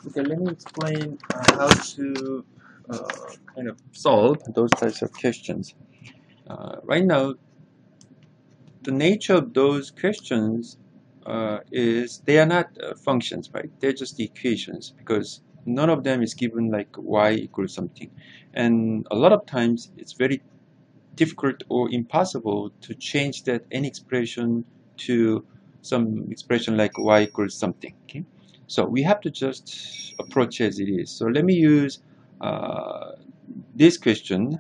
Okay, let me explain how to kind of solve those types of questions. Right now, the nature of those questions is they are not functions, right? They're just equations because none of them is given like y equals something. And a lot of times it's very difficult or impossible to change that any expression to some expression like y equals something. Okay? So we have to just approach as it is. So let me use this question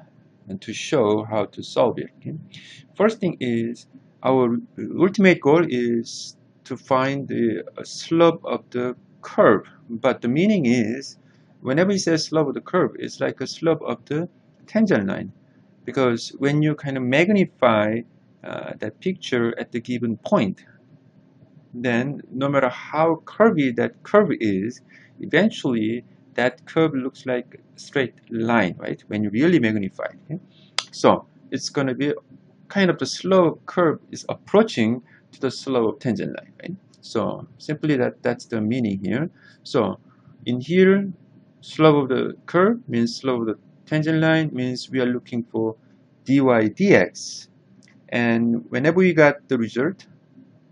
to show how to solve it. Okay? First thing is our ultimate goal is to find the slope of the curve, but the meaning is whenever it says slope of the curve, it's like a slope of the tangent line, because when you kind of magnify that picture at the given point, then no matter how curvy that curve is, eventually that curve looks like a straight line, right? When you really magnify it. Okay? So it's going to be kind of the slope curve is approaching to the slope of tangent line, right? So simply that's the meaning here. So in here, slope of the curve means slope of the tangent line means we are looking for dy dx. And whenever we got the result,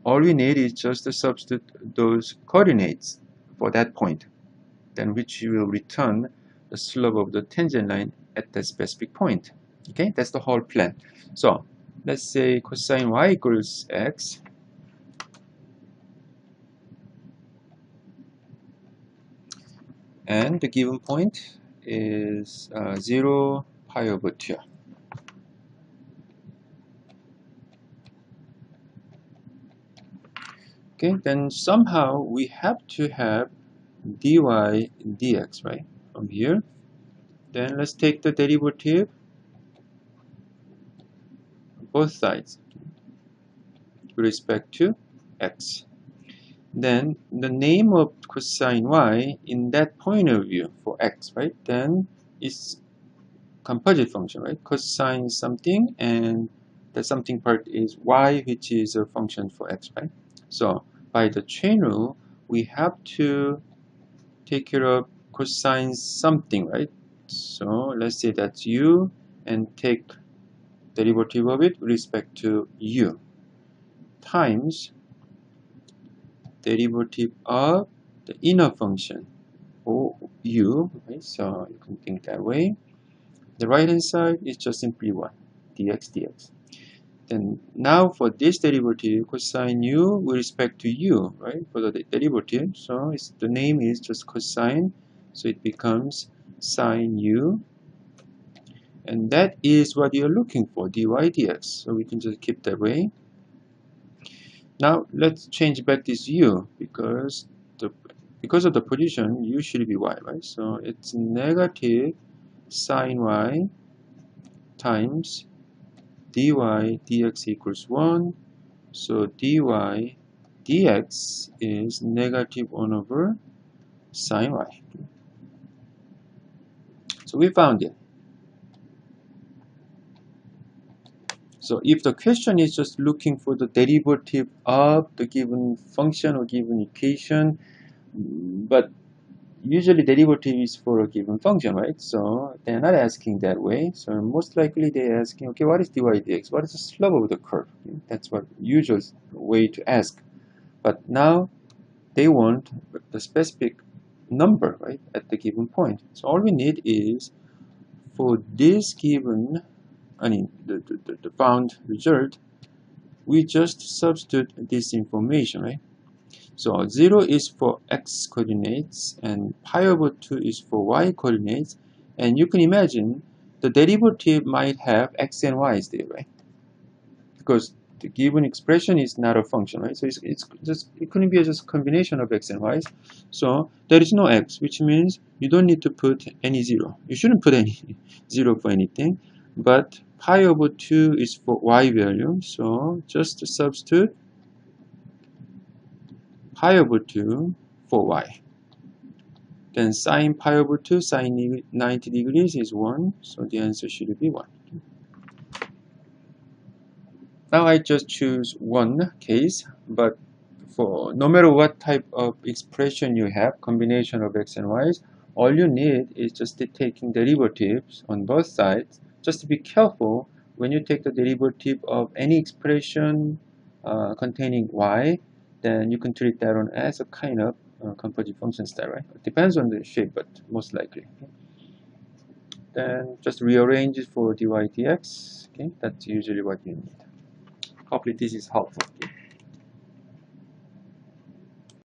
all we need is just to substitute those coordinates for that point, then which will return the slope of the tangent line at that specific point. Okay, that's the whole plan. So let's say cosine y equals x, and the given point is 0 pi over 2. Okay, then somehow we have to have dy dx, right, from here. Then let's take the derivative on both sides with respect to x. Then the name of cosine y in that point of view for x, right, then is composite function, right? Cosine something, and the something part is y, which is a function for x, right? So by the chain rule, we have to take care of cosine something, right? So let's say that's u, and take derivative of it with respect to u times derivative of the inner function or u, right? So you can think that way. The right hand side is just simply 1, dx dx. Then now for this derivative, cosine u with respect to u, right? For the derivative, so the name is just cosine, so it becomes sine u, and that is what you're looking for, dy dx. So we can just keep that way. Now let's change back this u because of the position, u should be y, right? So it's negative sine y times dy dx equals 1. So dy dx is negative 1 over sine y. So we found it. So if the question is just looking for the derivative of the given function or given equation, but usually derivative is for a given function, right? So they're not asking that way. So most likely they're asking, okay, what is dy dx? What is the slope of the curve? That's what usual way to ask. But now they want the specific number, right, at the given point. So all we need is for this given, the found result, we just substitute this information, right? So 0 is for x coordinates and pi over 2 is for y coordinates, and you can imagine the derivative might have x and y's there, right? Because the given expression is not a function, right? So it couldn't be just a combination of x and y's. So there is no x, which means you don't need to put any 0. You shouldn't put any 0 for anything, but pi over 2 is for y value, so just substitute pi over 2 for y. Then sine pi over 2, sine 90 degrees is 1, so the answer should be 1. Now I just choose one case, but for no matter what type of expression you have, combination of x and y's, all you need is just taking derivatives on both sides. Just to be careful, when you take the derivative of any expression containing y, then you can treat that on as a kind of composite function style, right? It depends on the shape, but most likely. Okay? Then just rearrange it for dy dx. Okay, that's usually what you need. Hopefully this is helpful. Okay?